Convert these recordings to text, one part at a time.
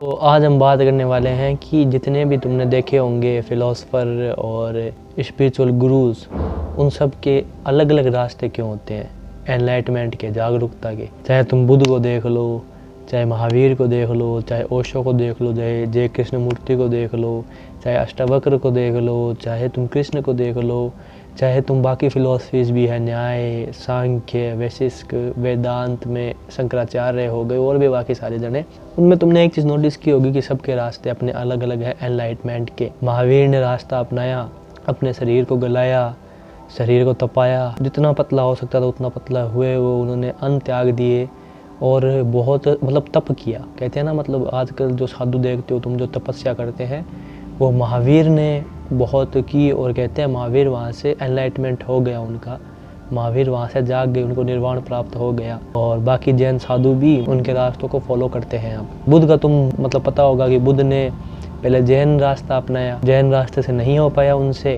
तो आज हम बात करने वाले हैं कि जितने भी तुमने देखे होंगे फिलोसफर और स्पिरिचुअल गुरुज, उन सब के अलग अलग रास्ते क्यों होते हैं एनलाइटमेंट के, जागरूकता के। चाहे तुम बुद्ध को देख लो, चाहे महावीर को देख लो, चाहे ओशो को देख लो, चाहे जय कृष्णमूर्ति को देख लो, चाहे अष्टावक्र को देख लो, चाहे तुम कृष्ण को देख लो, चाहे तुम बाकी फिलोसफीज भी है, न्याय, सांख्य, वैशिष्ट, वेदांत में शंकराचार्य हो गए और भी बाकी सारे जने। उनमें तुमने एक चीज़ नोटिस की होगी कि सबके रास्ते अपने अलग अलग हैं एनलाइटमेंट के। महावीर ने रास्ता अपनाया, अपने शरीर को गलाया, शरीर को तपाया, जितना पतला हो सकता था उतना पतला हुए वो उन्होंने अन्न त्याग दिए और बहुत तप किया। कहते हैं ना, आजकल जो साधु देखते हो तुम, जो तपस्या करते हैं, वो महावीर ने बहुत की। और कहते हैं महावीर वहाँ से एनलाइटमेंट हो गया उनका, महावीर वहाँ से जाग गए, उनको निर्वाण प्राप्त हो गया। और बाकी जैन साधु भी उनके रास्तों को फॉलो करते हैं। अब बुद्ध का तुम पता होगा कि बुद्ध ने पहले जैन रास्ता अपनाया, जैन रास्ते से नहीं हो पाया उनसे,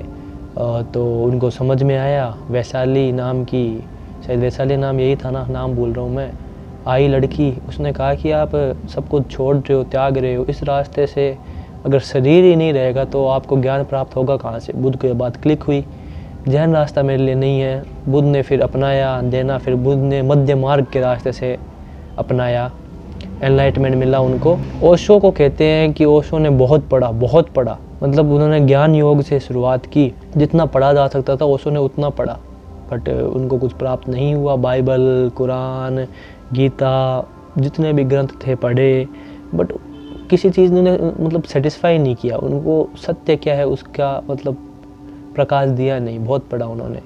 तो उनको समझ में आया वैशाली नाम की, शायद वैशाली नाम यही था ना, नाम भूल रहा हूँ मैं, आई लड़की, उसने कहा कि आप सब कुछ छोड़ रहे हो, त्याग रहे हो, इस रास्ते से अगर शरीर ही नहीं रहेगा तो आपको ज्ञान प्राप्त होगा कहाँ से। बुद्ध को ये बात क्लिक हुई, जैन रास्ता मेरे लिए नहीं है। बुद्ध ने फिर अपनाया देना, फिर बुद्ध ने मध्य मार्ग के रास्ते से अपनाया, एनलाइटमेंट मिला उनको। ओशो को कहते हैं कि ओशो ने बहुत पढ़ा, उन्होंने ज्ञान योग से शुरुआत की, जितना पढ़ा जा सकता था ओशो ने उतना पढ़ा, बट उनको कुछ प्राप्त नहीं हुआ। बाइबल, कुरान, गीता, जितने भी ग्रंथ थे पढ़े, बट किसी चीज़ ने सेटिस्फाई नहीं किया उनको। सत्य क्या है उसका प्रकाश दिया नहीं, बहुत पढ़ा उन्होंने।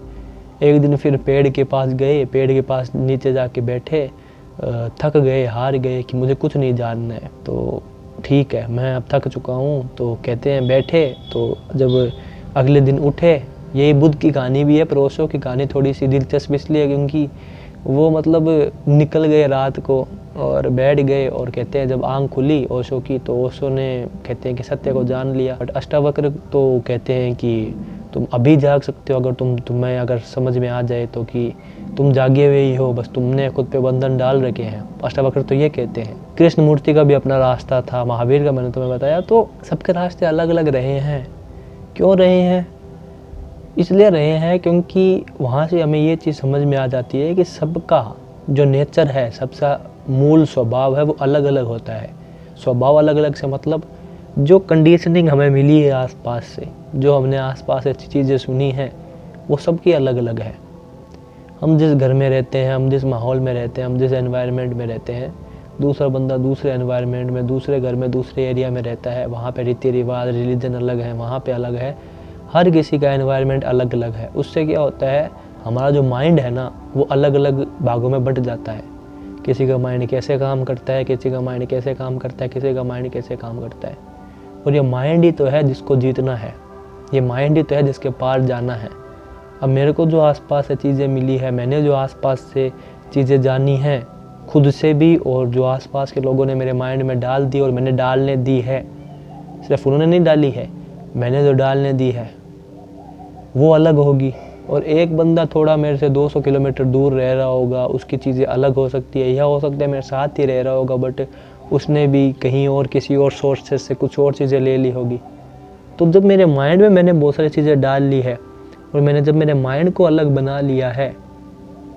एक दिन फिर पेड़ के पास गए, पेड़ के पास नीचे जाके बैठे, थक गए, हार गए कि मुझे कुछ नहीं जानना है, तो ठीक है मैं अब थक चुका हूँ। तो कहते हैं बैठे, तो जब अगले दिन उठे, यही बुद्ध की कहानी भी है, पर ओशो की कहानी थोड़ी सी दिलचस्प इसलिए क्योंकि वो निकल गए रात को और बैठ गए, और कहते हैं जब आँख खुली ओशो की तो ओशो ने कहते हैं कि सत्य को जान लिया। बट अष्टावक्र तो कहते हैं कि तुम अभी जाग सकते हो अगर तुम्हें अगर समझ में आ जाए तो, कि तुम जागे हुए ही हो, बस तुमने खुद पे बंधन डाल रखे हैं। अष्टावक्र तो ये कहते हैं। कृष्णमूर्ति का भी अपना रास्ता था, महावीर का मैंने तुम्हें बताया। तो सबके रास्ते अलग अलग रहे हैं। क्यों रहे हैं? इसलिए रहे हैं क्योंकि वहाँ से हमें ये चीज़ समझ में आ जाती है कि सबका जो नेचर है, सबका मूल स्वभाव है, वो अलग अलग होता है। स्वभाव अलग अलग से जो कंडीशनिंग हमें मिली है आसपास से, जो हमने आसपास अच्छी चीज़ें सुनी हैं, वो सबकी अलग अलग है। हम जिस घर में रहते हैं, हम जिस माहौल में रहते हैं, हम जिस एनवायरनमेंट में रहते हैं, दूसरा बंदा दूसरे एनवायरनमेंट में, दूसरे घर में, दूसरे एरिया में रहता है, वहाँ पे रीति रिवाज, रिलीजन अलग है, वहाँ पे अलग है। हर किसी का एनवायरनमेंट अलग अलग है। उससे क्या होता है, हमारा जो माइंड है ना, वो अलग अलग भागों में बंट जाता है। किसी का माइंड कैसे काम करता है, किसी का माइंड कैसे काम करता है, किसी का माइंड कैसे काम करता है। और ये माइंड ही तो है जिसको जीतना है, ये माइंड ही तो है जिसके पार जाना है। अब मेरे को जो आसपास से चीज़ें मिली है, मैंने जो आसपास से चीज़ें जानी हैं खुद से भी, और जो आसपास के लोगों ने मेरे माइंड में डाल दी और मैंने डालने दी है, सिर्फ उन्होंने नहीं डाली है, मैंने जो डालने दी है वो अलग होगी। और एक बंदा थोड़ा मेरे से 200 किलोमीटर दूर रह रहा होगा, उसकी चीज़ें अलग हो सकती है, या हो सकता है मेरे साथ ही रह रहा होगा, बट उसने भी कहीं और किसी और सोर्सेज से कुछ और चीज़ें ले ली होगी। तो जब मेरे माइंड में मैंने बहुत सारी चीज़ें डाल ली है, और मैंने जब मेरे माइंड को अलग बना लिया है,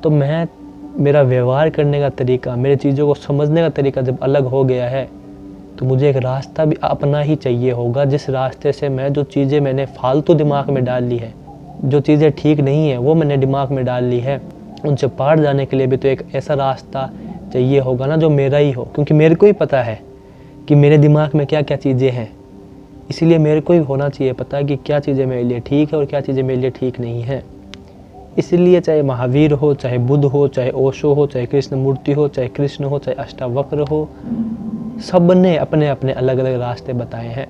तो मेरा व्यवहार करने का तरीका, मेरे चीज़ों को समझने का तरीका जब अलग हो गया है, तो मुझे एक रास्ता भी अपना ही चाहिए होगा, जिस रास्ते से मैं जो चीज़ें मैंने फालतू दिमाग में डाल ली है, जो चीज़ें ठीक नहीं है वो मैंने दिमाग में डाल ली है, उनसे पार जाने के लिए भी तो एक ऐसा रास्ता चाहिए होगा ना जो मेरा ही हो। क्योंकि मेरे को ही पता है कि मेरे दिमाग में क्या क्या चीज़ें हैं, इसीलिए मेरे को ही होना चाहिए पता कि क्या चीज़ें मेरे लिए ठीक है और क्या चीज़ें मेरे लिए ठीक नहीं है। इसलिए चाहे महावीर हो, चाहे बुद्ध हो, चाहे ओशो हो, चाहे कृष्णमूर्ति हो, चाहे कृष्ण हो, चाहे अष्टावक्र हो, सब ने अपने अपने अलग अलग रास्ते बताए हैं।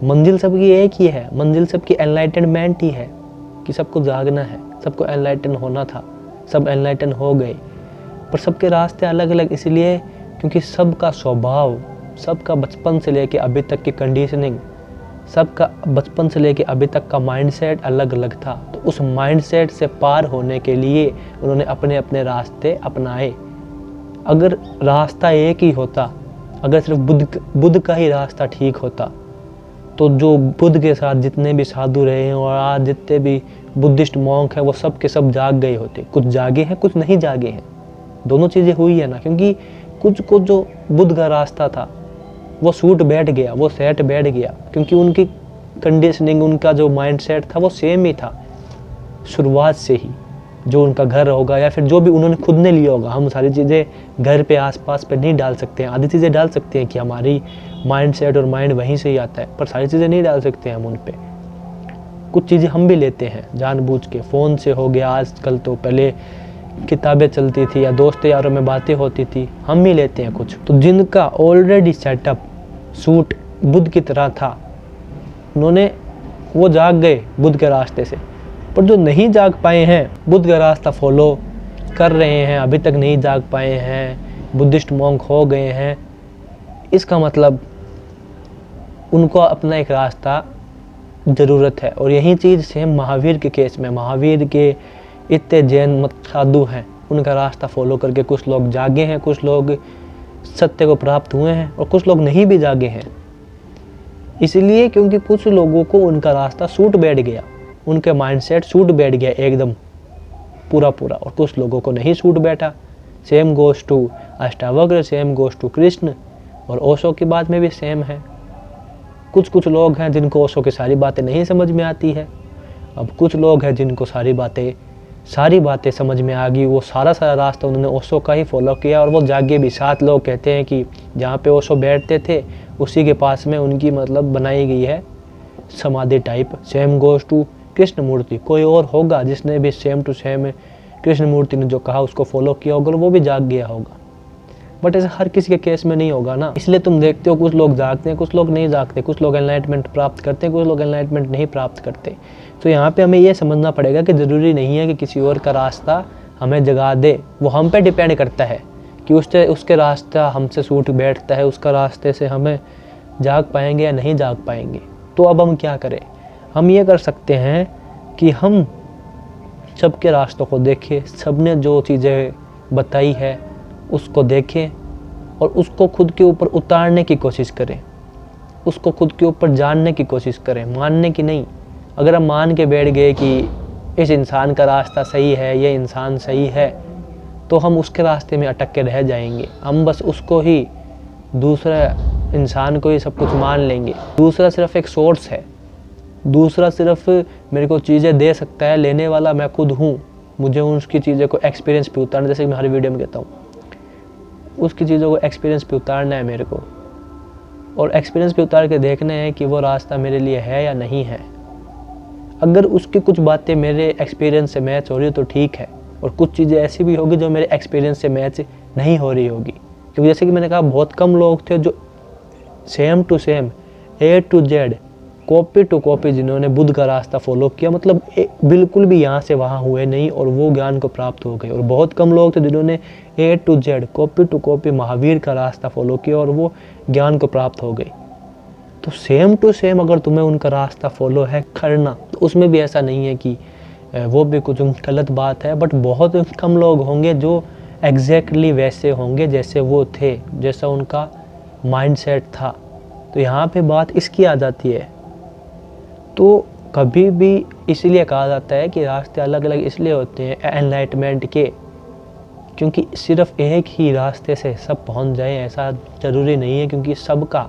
मंजिल सबकी एक ही है, मंजिल सबकी एनलाइटनमेंट ही है कि सबको जागना है, सबको एनलाइटन होना था, सब एनलाइटन हो गए। पर सबके रास्ते अलग अलग इसलिए क्योंकि सबका स्वभाव, सबका बचपन से लेके अभी तक की कंडीशनिंग, सबका बचपन से लेके अभी तक का माइंडसेट अलग अलग था। तो उस माइंडसेट से पार होने के लिए उन्होंने अपने अपने रास्ते अपनाए। अगर रास्ता एक ही होता, अगर सिर्फ बुद्ध का ही रास्ता ठीक होता तो जो बुद्ध के साथ जितने भी साधु रहे हैं और आज जितने भी बुद्धिस्ट मॉन्क हैं वो सब के सब जाग गए होते। कुछ जागे हैं, कुछ नहीं जागे हैं, दोनों चीज़ें हुई है ना। क्योंकि कुछ को जो बुद्ध का रास्ता था वो सूट बैठ गया, वो सेट बैठ गया, क्योंकि उनकी कंडीशनिंग, उनका जो माइंडसेट था वो सेम ही था शुरुआत से ही। जो उनका घर होगा या फिर जो भी उन्होंने खुद ने लिया होगा, हम सारी चीज़ें घर पे आसपास पे नहीं डाल सकते हैं। आधी चीज़ें डाल सकते हैं कि हमारी माइंडसेट और माइंड वहीं से ही आता है, पर सारी चीज़ें नहीं डाल सकते हैं हम उन पे। कुछ चीज़ें हम भी लेते हैं जानबूझ के, फ़ोन से हो गया आजकल, तो पहले किताबें चलती थी या दोस्त यारों में बातें होती थी, हम भी लेते हैं कुछ। तो जिनका ऑलरेडी सेटअप सूट बुद्ध की तरह था, उन्होंने वो जाग गए बुद्ध के रास्ते से। पर जो नहीं जाग पाए हैं, बुद्ध का रास्ता फॉलो कर रहे हैं, अभी तक नहीं जाग पाए हैं, बुद्धिस्ट मॉन्क हो गए हैं, इसका मतलब उनको अपना एक रास्ता ज़रूरत है। और यही चीज़ सेम महावीर के केस में, महावीर के इतने जैन मत साधु हैं, उनका रास्ता फॉलो करके कुछ लोग जागे हैं, कुछ लोग सत्य को प्राप्त हुए हैं और कुछ लोग नहीं भी जागे हैं। इसलिए क्योंकि कुछ लोगों को उनका रास्ता सूट बैठ गया, उनके माइंडसेट सूट बैठ गया एकदम पूरा, और कुछ लोगों को नहीं सूट बैठा। Same goes to Ashtavakra, same goes to Krishna, और ओशो की बात में भी सेम है। कुछ लोग हैं जिनको ओशो की सारी बातें नहीं समझ में आती है। अब कुछ लोग हैं जिनको सारी बातें समझ में आ गई, वो सारा रास्ता उन्होंने ओशो का ही फॉलो किया और वो जागे भी। 7 लोग कहते हैं कि जहाँ पे ओशो बैठते थे उसी के पास में उनकी मतलब बनाई गई है समाधि type. Same goes to Krishnamurti, कोई और होगा जिसने भी same to same Krishnamurti ने जो कहा उसको फॉलो किया होगा, वो भी जाग गया होगा। बट ऐसा हर किसी के केस में नहीं होगा ना। इसलिए तुम देखते हो कुछ लोग जागते हैं, कुछ लोग नहीं जागते, कुछ लोग एनलाइटमेंट प्राप्त करते हैं, कुछ लोग एनलाइटमेंट नहीं प्राप्त करते। तो यहाँ पे हमें ये समझना पड़ेगा कि ज़रूरी नहीं है कि किसी और का रास्ता हमें जगा दे, वो हम पे डिपेंड करता है कि उसके रास्ता हमसे सूट बैठता है, उसका रास्ते से हमें जाग पाएंगे या नहीं जाग पाएंगे। तो अब हम क्या करें? हम ये कर सकते हैं कि हम सबके रास्तों को देखें, सबने जो चीज़ें बताई है उसको देखें और उसको खुद के ऊपर उतारने की कोशिश करें, उसको खुद के ऊपर जानने की कोशिश करें, मानने की नहीं। अगर हम मान के बैठ गए कि इस इंसान का रास्ता सही है, ये इंसान सही है, तो हम उसके रास्ते में अटक के रह जाएंगे। हम बस उसको ही, दूसरा इंसान को ही सब कुछ मान लेंगे। दूसरा सिर्फ एक सोर्स है, दूसरा सिर्फ मेरे को चीज़ें दे सकता है, लेने वाला मैं खुद हूँ। मुझे उसकी चीज़ें को एक्सपीरियंस पे उतारना, जैसे कि मैं हर वीडियो में कहता हूँ, उसकी चीज़ों को एक्सपीरियंस पे उतारना है मेरे को, और एक्सपीरियंस पे उतार के देखना है कि वो रास्ता मेरे लिए है या नहीं है। अगर उसकी कुछ बातें मेरे एक्सपीरियंस से मैच हो रही हो तो ठीक है, और कुछ चीज़ें ऐसी भी होगी जो मेरे एक्सपीरियंस से मैच नहीं हो रही होगी। क्योंकि जैसे कि मैंने कहा, बहुत कम लोग थे जो same to same A to Z copy to copy जिन्होंने बुद्ध का रास्ता फॉलो किया, मतलब बिल्कुल भी यहाँ से वहाँ हुए नहीं और वो ज्ञान को प्राप्त हो गए। और बहुत कम लोग थे जिन्होंने A to Z copy to copy Mahavir का रास्ता फॉलो किया और वो ज्ञान को प्राप्त हो गए। तो सेम टू सेम अगर तुम्हें उनका रास्ता फॉलो है करना, तो उसमें भी ऐसा नहीं है कि वो भी कुछ गलत बात है। बट बहुत कम लोग होंगे जो एग्जैक्टली वैसे होंगे जैसे वो थे, जैसा उनका माइंडसेट था। तो यहाँ पे बात इसकी आ जाती है। तो कभी भी इसलिए कहा जाता है कि रास्ते अलग अलग इसलिए होते हैं एनलाइटमेंट के, क्योंकि सिर्फ एक ही रास्ते से सब पहुंच जाए ऐसा ज़रूरी नहीं है। क्योंकि सबका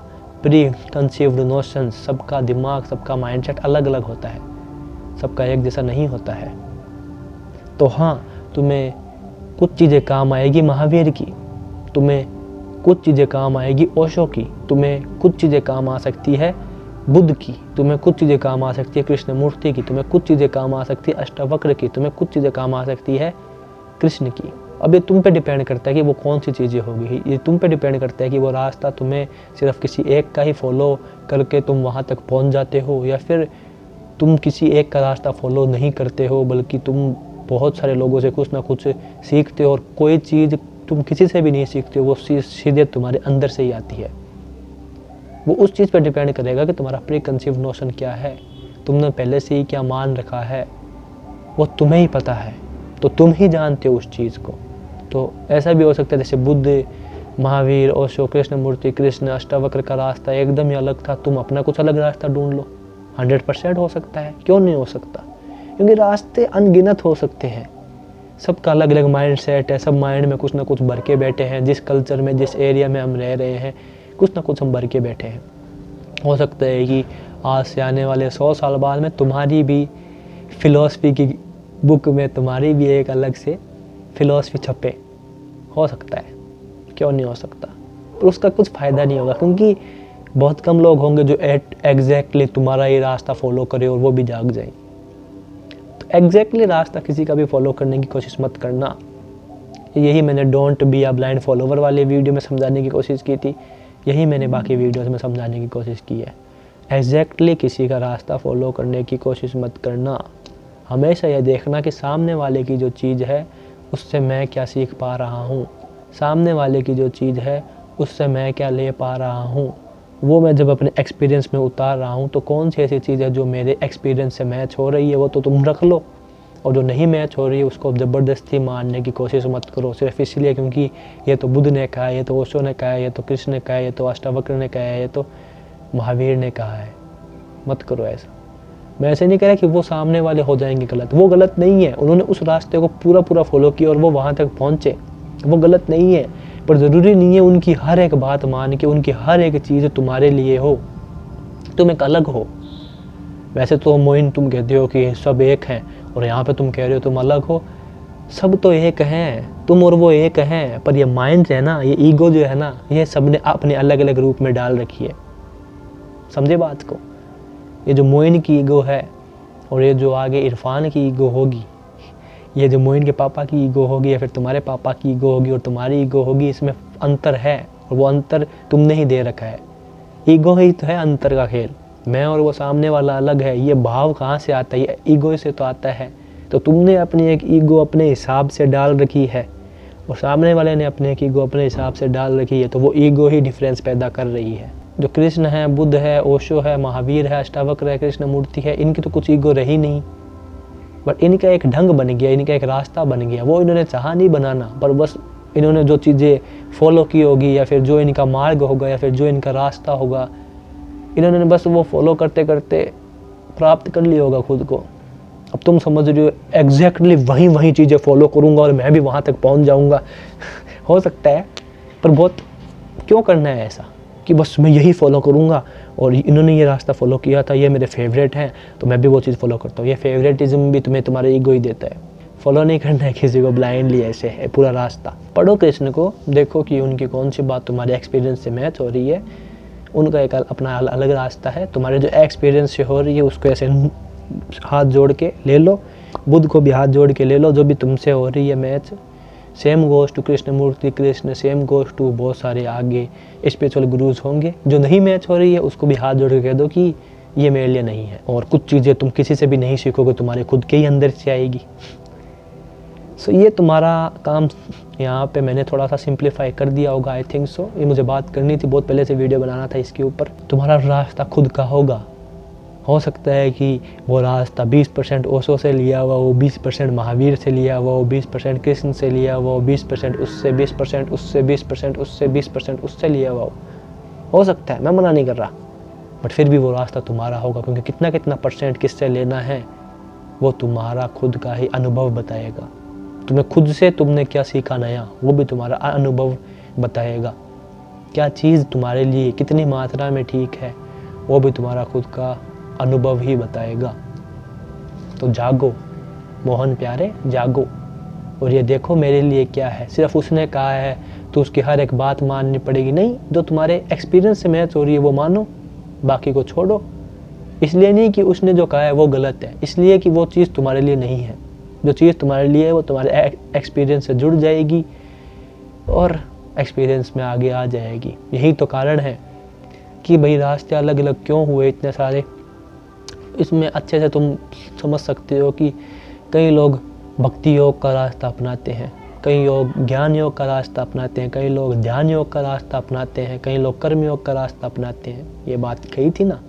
प्री कंसीव्ड नोशन, सबका दिमाग, सबका माइंडसेट अलग अलग होता है, सबका एक जैसा नहीं होता है। तो हाँ, तुम्हें कुछ चीज़ें काम आएगी महावीर की, तुम्हें कुछ चीज़ें काम आएगी ओशो की, तुम्हें कुछ चीज़ें काम आ सकती है बुद्ध की, तुम्हें कुछ चीज़ें काम आ सकती है कृष्ण मूर्ति की, तुम्हें कुछ चीज़ें काम आ सकती है अष्टावक्र की, तुम्हें कुछ चीज़ें काम आ सकती है कृष्ण की। अब ये तुम पे डिपेंड करता है कि वो कौन सी चीज़ें होगी। ये तुम पे डिपेंड करता है कि वो रास्ता तुम्हें सिर्फ किसी एक का ही फॉलो करके तुम वहाँ तक पहुँच जाते हो, या फिर तुम किसी एक का रास्ता फॉलो नहीं करते हो, बल्कि तुम बहुत सारे लोगों से कुछ ना कुछ सीखते हो। और कोई चीज़ तुम किसी से भी नहीं सीखते हो, वो सीधे तुम्हारे अंदर से ही आती है। वो उस चीज़ पर डिपेंड करेगा कि तुम्हारा प्री कंसीव्ड नोशन क्या है, तुमने पहले से ही क्या मान रखा है, वो तुम्हें ही पता है, तो तुम ही जानते हो उस चीज़ को। तो ऐसा भी हो सकता है जैसे बुद्ध महावीर, ओशो, कृष्णमूर्ति, कृष्ण, अष्टावक्र का रास्ता एकदम ही अलग था, तुम अपना कुछ अलग रास्ता ढूंढ लो। 100% हो सकता है, क्यों नहीं हो सकता? क्योंकि रास्ते अनगिनत हो सकते हैं, सबका अलग अलग माइंड सेट है, सब माइंड में कुछ ना कुछ भर के बैठे हैं। जिस कल्चर में, जिस एरिया में हम रह रहे हैं, कुछ ना कुछ हम भर के बैठे हैं। हो सकता है कि आज से आने वाले 100 साल बाद में तुम्हारी भी फ़िलॉसफी की बुक में तुम्हारी भी एक अलग से फ़िलॉसफी छपे, हो सकता है, क्यों नहीं हो सकता? पर उसका कुछ फ़ायदा नहीं होगा, क्योंकि बहुत कम लोग होंगे जो एग्जैक्टली तुम्हारा ही रास्ता फॉलो करे और वो भी जाग जाए। तो एग्जैक्टली रास्ता किसी का भी फॉलो करने की कोशिश मत करना। यही मैंने don't be a blind follower वाले वीडियो में समझाने की कोशिश की थी, यही मैंने बाकी वीडियोस में समझाने की कोशिश की है। एग्जैक्टली किसी का रास्ता फॉलो करने की कोशिश मत करना। हमेशा यह देखना कि सामने वाले की जो चीज़ है उससे मैं क्या सीख पा रहा हूँ, सामने वाले की जो चीज़ है उससे मैं क्या ले पा रहा हूँ। वो मैं जब अपने एक्सपीरियंस में उतार रहा हूँ तो कौन सी ऐसी चीज़ है जो मेरे एक्सपीरियंस से मैच हो रही है, वो तो तुम रख लो, और जो नहीं मैच हो रही है उसको ज़बरदस्ती मानने की कोशिश मत करो, सिर्फ इसलिए क्योंकि ये तो बुद्ध ने कहा है, ये तो ओशो ने कहा है, ये तो कृष्ण ने कहा है, ये तो अष्टावक्र ने कहा है, ये तो महावीर ने कहा है। मत करो ऐसा। मैं ऐसे नहीं कह रहा कि वो सामने वाले हो जाएंगे गलत, वो गलत नहीं है, उन्होंने उस रास्ते को पूरा फॉलो किया और वो वहाँ तक पहुँचे, वो गलत नहीं है। पर ज़रूरी नहीं है उनकी हर एक बात मान के उनकी हर एक चीज़ तुम्हारे लिए हो, तुम एक अलग हो। वैसे तो मोइन तुम कहते हो कि सब एक हैं, और यहाँ पे तुम कह रहे हो तुम अलग हो। सब तो एक हैं, तुम और वो एक हैं, पर ये माइंड है ना, ये ईगो जो है ना, ये सब ने अपने अलग अलग रूप में डाल रखी है। समझे बात को? ये जो मोइन की ईगो है और ये जो आगे इरफान की ईगो होगी, ये जो मोइन के पापा की ईगो होगी या फिर तुम्हारे पापा की ईगो होगी और तुम्हारी ईगो होगी, इसमें अंतर है, और वो अंतर तुमने ही दे रखा है। ईगो ही तो है अंतर का खेल। मैं और वो सामने वाला अलग है, ये भाव कहाँ से आता है? ये ईगो से तो आता है। तो तुमने अपनी एक ईगो अपने हिसाब से डाल रखी है और सामने वाले ने अपने एक ईगो अपने हिसाब से डाल रखी है, तो वो ईगो ही डिफरेंस पैदा कर रही है। जो कृष्ण है, बुद्ध है, ओशो है, महावीर है, अष्टावक्र है, कृष्णमूर्ति है, इनकी तो कुछ ईगो रही नहीं, बट इनका एक ढंग बन गया, इनका एक रास्ता बन गया। वो इन्होंने चाहा नहीं बनाना, पर बस इन्होंने जो चीज़ें फॉलो की होगी या फिर जो इनका मार्ग होगा या फिर जो इनका रास्ता होगा, इन्होंने बस वो फॉलो करते करते प्राप्त कर लिया होगा खुद को। अब तुम समझ रहे हो एग्जैक्टली वही चीज़ें फॉलो करूँगा और मैं भी वहाँ तक पहुँच जाऊँगा। हो सकता है, पर बहुत क्यों करना है ऐसा कि बस मैं यही फॉलो करूँगा और इन्होंने ये रास्ता फॉलो किया था, ये मेरे फेवरेट हैं तो मैं भी वो चीज़ फॉलो करता हूँ। ये फेवरेटिज्म भी तुम्हें तुम्हारे ईगो ही देता है। फॉलो नहीं करना है किसी को ब्लाइंडली, ऐसे है पूरा रास्ता। पढ़ो कृष्ण को, देखो कि उनकी कौन सी बात तुम्हारे एक्सपीरियंस से मैच हो रही है। उनका एक अपना अलग रास्ता है, तुम्हारे जो एक्सपीरियंस से हो रही है उसको ऐसे हाथ जोड़ के ले लो। बुद्ध को भी हाथ जोड़ के ले लो, जो भी तुमसे हो रही है match. Same goes to Krishnamurti Krishna, same goes to बहुत सारे आगे स्पिरिचुअल गुरुज होंगे। जो नहीं मैच हो रही है उसको भी हाथ जोड़ के कह दो कि ये मेरे लिए नहीं है। और कुछ चीज़ें तुम किसी से भी नहीं सीखोगे, तुम्हारे खुद के ही अंदर से आएगी। सो ये तुम्हारा काम यहाँ पे मैंने थोड़ा सा सिंप्लीफाई कर दिया होगा, आई थिंक सो। ये मुझे बात करनी थी, बहुत पहले से वीडियो बनाना था इसके ऊपर। तुम्हारा रास्ता खुद का होगा। हो सकता है कि वो रास्ता 20% ओशो से लिया हुआ हो, 20% महावीर से लिया हुआ हो, 20% कृष्ण से लिया हुआ हो, 20% उससे, 20% उससे, 20% उससे, 20% उससे लिया हुआ हो सकता है, मैं मना नहीं कर रहा, बट फिर भी वो रास्ता तुम्हारा होगा, क्योंकि कितना परसेंट किससे लेना है वो तुम्हारा खुद का ही अनुभव बताएगा। तुम्हें खुद से तुमने क्या सीखा नया, वो भी तुम्हारा अनुभव बताएगा। क्या चीज़ तुम्हारे लिए कितनी मात्रा में ठीक है, वो भी तुम्हारा खुद का अनुभव ही बताएगा। तो जागो मोहन प्यारे, जागो और ये देखो मेरे लिए क्या है। सिर्फ उसने कहा है तो उसकी हर एक बात माननी पड़ेगी? नहीं, जो तुम्हारे एक्सपीरियंस से मैच हो रही है वो मानो, बाकी को छोड़ो। इसलिए नहीं कि उसने जो कहा है वो गलत है, इसलिए कि वो चीज़ तुम्हारे लिए नहीं है। जो चीज़ तुम्हारे लिए है वो तुम्हारे एक्सपीरियंस से जुड़ जाएगी और एक्सपीरियंस में आगे आ जाएगी। यही तो कारण है कि भाई रास्ते अलग अलग क्यों हुए इतने सारे। इसमें अच्छे से तुम समझ सकते हो कि कई लोग भक्ति योग का रास्ता अपनाते हैं, कई लोग ज्ञान योग का रास्ता अपनाते हैं, कई लोग ध्यान योग का रास्ता अपनाते हैं, कई लोग कर्म योग का रास्ता अपनाते हैं। ये बात कही थी ना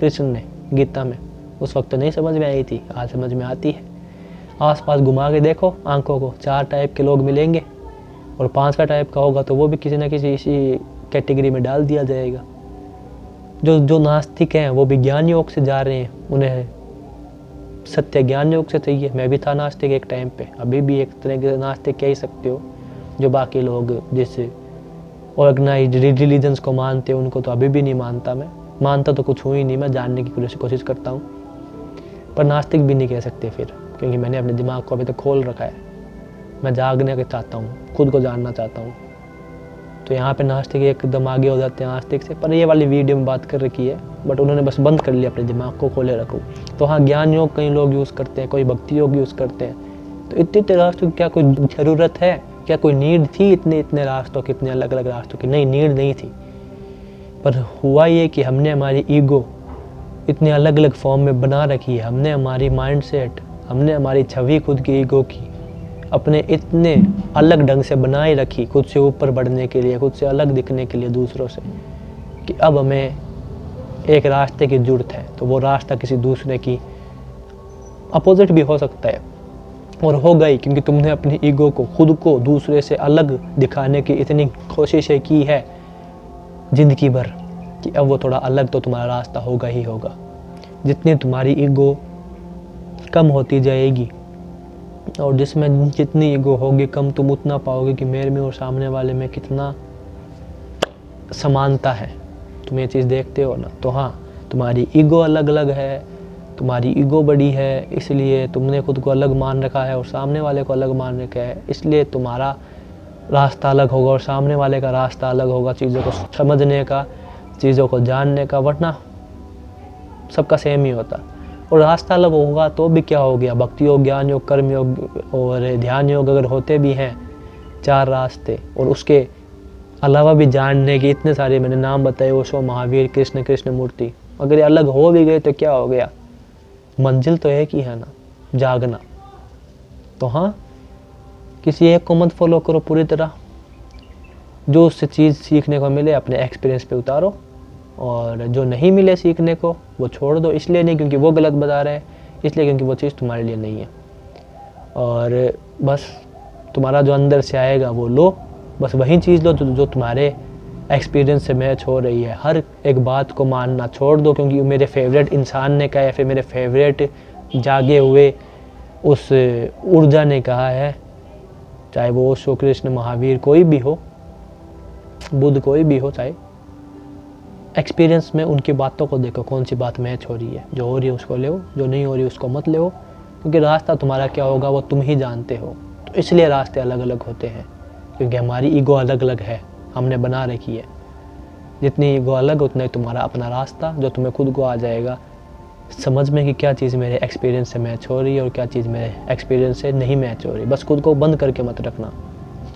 कृष्ण ने गीता में, उस वक्त तो नहीं समझ में आई थी, आज समझ में आती है। आसपास घुमा के देखो आंखों को, 4 टाइप के लोग मिलेंगे। और 5 का टाइप का होगा तो वो भी किसी ना किसी इसी कैटेगरी में डाल दिया जाएगा। जो नास्तिक हैं वो भी ज्ञान योग से जा रहे हैं, उन्हें सत्य ज्ञान योग से चाहिए। मैं भी था नास्तिक एक टाइम पे, अभी भी एक तरह के नास्तिक कह ही सकते हो। जो बाकी लोग जैसे ऑर्गेनाइज रिलीजन्स को मानते हैं उनको तो अभी भी नहीं मानता मैं। मानता तो कुछ हुई नहीं, मैं जानने की कोशिश करता हूँ, पर नास्तिक भी नहीं कह सकते फिर, क्योंकि मैंने अपने दिमाग को अभी तक खोल रखा है। मैं जागने के चाहता हूँ, खुद को जानना चाहता हूँ। तो यहाँ पे नास्तिक एकदम आगे हो जाते हैं नास्तिक से। पर ये वाली वीडियो में बात कर रखी है, बट उन्होंने बस बंद कर लिया अपने दिमाग को, खोले रखो। तो हाँ, ज्ञान योग कई लोग यूज़ करते हैं, कोई भक्ति योग यूज़ करते हैं। तो इतने रास्तों की क्या कोई ज़रूरत है? क्या कोई नीड थी इतने रास्तों की, इतने अलग अलग रास्तों की? नहीं, नीड नहीं थी। पर हुआ ये कि हमने हमारी ईगो इतने अलग अलग फॉर्म में बना रखी है, हमने हमारी माइंडसेट, हमने हमारी छवि खुद की ईगो की अपने इतने अलग ढंग से बनाए रखी, खुद से ऊपर बढ़ने के लिए, खुद से अलग दिखने के लिए दूसरों से, कि अब हमें एक रास्ते की ज़रूरत है। तो वो रास्ता किसी दूसरे की अपोजिट भी हो सकता है, और होगा ही, क्योंकि तुमने अपनी ईगो को, खुद को दूसरे से अलग दिखाने की इतनी कोशिशें की है ज़िंदगी भर कि अब वो थोड़ा अलग तो तुम्हारा रास्ता होगा ही होगा। जितनी तुम्हारी ईगो कम होती जाएगी और जिसमें जितनी ईगो होगी कम, तुम उतना पाओगे कि मेरे में और सामने वाले में कितना समानता है। तुम ये चीज़ देखते हो ना। तो हाँ, तुम्हारी ईगो अलग अलग है, तुम्हारी ईगो बड़ी है, इसलिए तुमने खुद को अलग मान रखा है और सामने वाले को अलग मान रखा है, इसलिए तुम्हारा रास्ता अलग होगा और सामने वाले का रास्ता अलग होगा चीज़ों को समझने का, चीज़ों को जानने का। वरना सबका सेम ही होता। और रास्ता अलग होगा तो भी क्या हो गया, भक्ति योग, ज्ञान योग, कर्म योग और ध्यान योग अगर होते भी हैं 4 रास्ते, और उसके अलावा भी जानने के इतने सारे मैंने नाम बताए, ओशो, महावीर, कृष्ण, कृष्ण मूर्ति, अगर ये अलग हो भी गए तो क्या हो गया, मंजिल तो एक ही है ना, जागना। तो हाँ, किसी एक को मत फॉलो करो पूरी तरह, जो उससे चीज़ सीखने को मिले अपने एक्सपीरियंस पे उतारो, और जो नहीं मिले सीखने को वो छोड़ दो। इसलिए नहीं क्योंकि वो गलत बता रहे हैं, इसलिए क्योंकि वो चीज़ तुम्हारे लिए नहीं है। और बस तुम्हारा जो अंदर से आएगा वो लो, बस वही चीज़ लो जो तुम्हारे एक्सपीरियंस से मैच हो रही है। हर एक बात को मानना छोड़ दो क्योंकि मेरे फेवरेट इंसान ने कहा है, फिर मेरे फेवरेट जागे हुए उस ऊर्जा ने कहा है, चाहे वो ओशो, कृष्ण, महावीर कोई भी हो, बुद्ध कोई भी हो, चाहे एक्सपीरियंस में उनकी बातों को देखो, कौन सी बात मैच हो रही है। जो हो रही है उसको ले, जो नहीं हो रही उसको मत ले, क्योंकि रास्ता तुम्हारा क्या होगा वो तुम ही जानते हो। तो इसलिए रास्ते अलग अलग होते हैं, क्योंकि हमारी ईगो अलग अलग है, हमने बना रखी है। जितनी ईगो अलग उतना ही तुम्हारा अपना रास्ता, जो तुम्हें खुद को आ जाएगा समझ में कि क्या चीज़ मेरे एक्सपीरियंस से मैच हो रही है और क्या चीज़ मेरे एक्सपीरियंस से नहीं मैच हो रही। बस खुद को बंद करके मत रखना,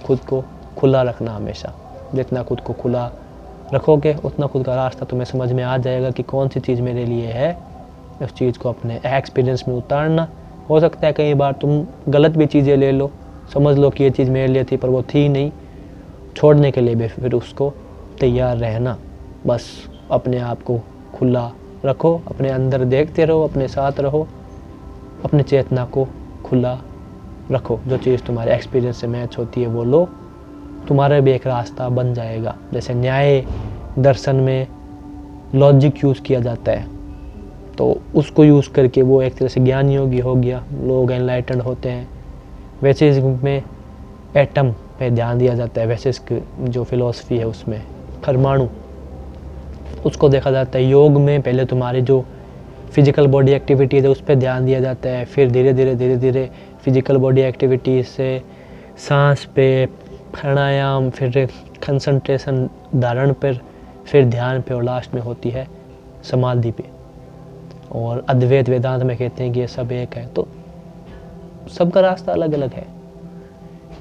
खुद को खुला रखना हमेशा। जितना खुद को खुला रखोगे उतना खुद का रास्ता तुम्हें समझ में आ जाएगा कि कौन सी चीज़ मेरे लिए है। उस चीज़ को अपने एक्सपीरियंस में उतारना। हो सकता है कई बार तुम गलत भी चीज़ें ले लो, समझ लो कि ये चीज़ मेरे लिए थी पर वो थी नहीं, छोड़ने के लिए भी फिर उसको तैयार रहना। बस अपने आप को खुला रखो, अपने अंदर देखते रहो, अपने साथ रहो, अपने चेतना को खुला रखो। जो चीज़ तुम्हारे एक्सपीरियंस से मैच होती है वो लो, तुम्हारा भी एक रास्ता बन जाएगा। जैसे न्याय दर्शन में लॉजिक यूज़ किया जाता है, तो उसको यूज़ करके वो एक तरह से ज्ञान योगी हो गया, लोग एनलाइटेंड होते हैं। वैसे इसमें एटम पे ध्यान दिया जाता है, वैसे इसकी जो फिलॉसफी है उसमें परमाणु उसको देखा जाता है। योग में पहले तुम्हारी जो फिजिकल बॉडी एक्टिविटीज़ है उस पर ध्यान दिया जाता है, फिर धीरे धीरे फिजिकल बॉडी एक्टिविटीज़ से सांस पे, प्राणायाम, फिर कंसंट्रेशन धारण पर, फिर ध्यान पे, और लास्ट में होती है समाधि पे। और अद्वैत वेदांत में कहते हैं कि ये सब एक है। तो सबका रास्ता अलग अलग है,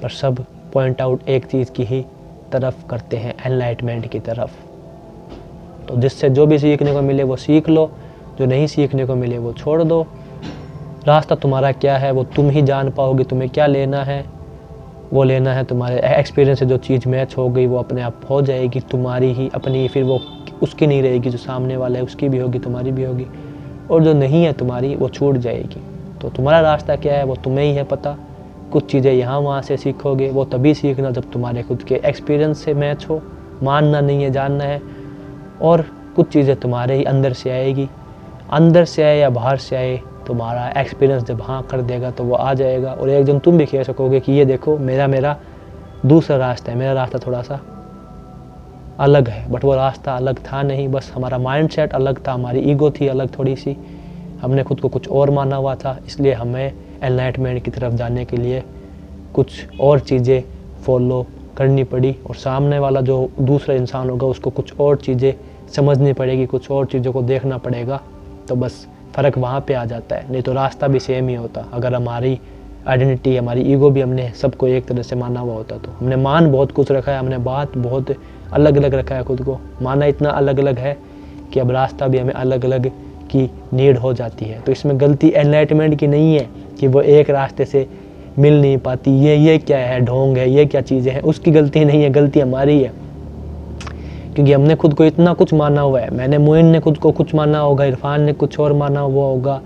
पर सब पॉइंट आउट एक चीज़ की ही तरफ करते हैं, एनलाइटमेंट की तरफ। तो जिससे जो भी सीखने को मिले वो सीख लो, जो नहीं सीखने को मिले वो छोड़ दो। रास्ता तुम्हारा क्या है वो तुम ही जान पाओगे। तुम्हें क्या लेना है वो लेना है, तुम्हारे एक्सपीरियंस से जो चीज़ मैच हो गई वो अपने आप हो जाएगी, तुम्हारी ही अपनी, फिर वो उसकी नहीं रहेगी। जो सामने वाला है उसकी भी होगी, तुम्हारी भी होगी, और जो नहीं है तुम्हारी वो छूट जाएगी। तो तुम्हारा रास्ता क्या है वो तुम्हें ही है पता, कुछ चीज़ें यहाँ वहाँ से सीखोगे, वो तभी सीखना जब तुम्हारे खुद के एक्सपीरियंस से मैच हो। मानना नहीं है, जानना है। और कुछ चीज़ें तुम्हारे ही अंदर से आएगी, अंदर से आए या बाहर से आए, तुम्हारा एक्सपीरियंस जब हाँ कर देगा तो वो आ जाएगा। और एक दिन तुम भी कह सकोगे कि ये देखो मेरा दूसरा रास्ता है, मेरा रास्ता थोड़ा सा अलग है। बट वो रास्ता अलग था नहीं, बस हमारा माइंडसेट अलग था, हमारी ईगो थी अलग थोड़ी सी, हमने खुद को कुछ और माना हुआ था। इसलिए हमें एनलाइटमेंट की तरफ जाने के लिए कुछ और चीज़ें फॉलो करनी पड़ी, और सामने वाला जो दूसरा इंसान होगा उसको कुछ और चीज़ें समझनी पड़ेगी, कुछ और चीज़ों को देखना पड़ेगा। तो बस फ़र्क वहाँ पे आ जाता है, नहीं तो रास्ता भी सेम ही होता। अगर हमारी आइडेंटिटी, हमारी ईगो भी हमने सबको एक तरह से माना हुआ होता, तो हमने मान बहुत कुछ रखा है, हमने बात बहुत अलग अलग रखा है, खुद को माना इतना अलग अलग है कि अब रास्ता भी हमें अलग अलग की नीड हो जाती है। तो इसमें गलती एनलाइटमेंट की नहीं है कि वो एक रास्ते से मिल नहीं पाती, ये क्या है, ढोंग है, ये क्या चीज़ें हैं, उसकी गलती नहीं है, गलती हमारी है। क्योंकि हमने खुद को इतना कुछ माना हुआ है। मैंने, मोइन ने खुद को कुछ माना होगा, इरफान ने कुछ और माना हुआ होगा,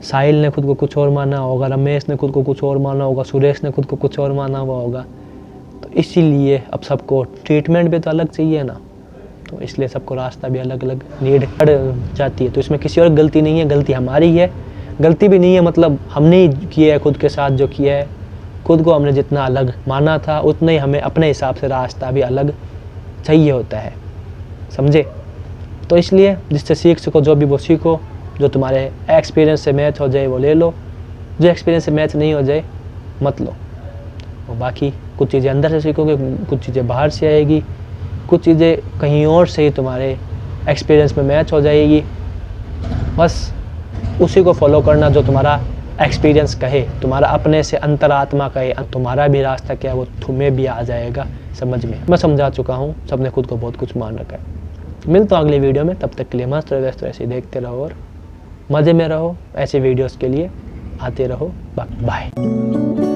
साहिल ने खुद को कुछ और माना होगा, रमेश ने खुद को कुछ और माना होगा, सुरेश ने खुद को कुछ और माना हुआ होगा। तो इसीलिए अब सबको ट्रीटमेंट भी तो अलग चाहिए ना, तो इसलिए सबको रास्ता भी अलग अलग नीड पड़ जाती है। तो इसमें किसी और गलती नहीं है, गलती हमारी है। गलती भी नहीं है मतलब हमने ही किया है खुद के साथ जो किया है, खुद को हमने जितना अलग माना था उतना ही हमें अपने हिसाब से रास्ता भी अलग चाहिए होता है, समझे। तो इसलिए जिससे सीख सको जो भी वो सीखो, जो तुम्हारे एक्सपीरियंस से मैच हो जाए वो ले लो, जो एक्सपीरियंस से मैच नहीं हो जाए मत लो। और बाकी कुछ चीज़ें अंदर से सीखोगे, कुछ चीज़ें बाहर से आएगी, कुछ चीज़ें कहीं और से ही तुम्हारे एक्सपीरियंस में मैच हो जाएगी। बस उसी को फॉलो करना जो तुम्हारा एक्सपीरियंस कहे, तुम्हारा अपने से अंतरात्मा कहे, तुम्हारा भी रास्ता क्या है वो तुम्हें भी आ जाएगा समझ में। मैं समझा चुका हूँ, सबने खुद को बहुत कुछ मान रखा है। मिलता हूँ अगली वीडियो में, तब तक के लिए मस्त रहो, व्यस्त ऐसे देखते रहो और मज़े में रहो। ऐसे वीडियोस के लिए आते रहो। बाय।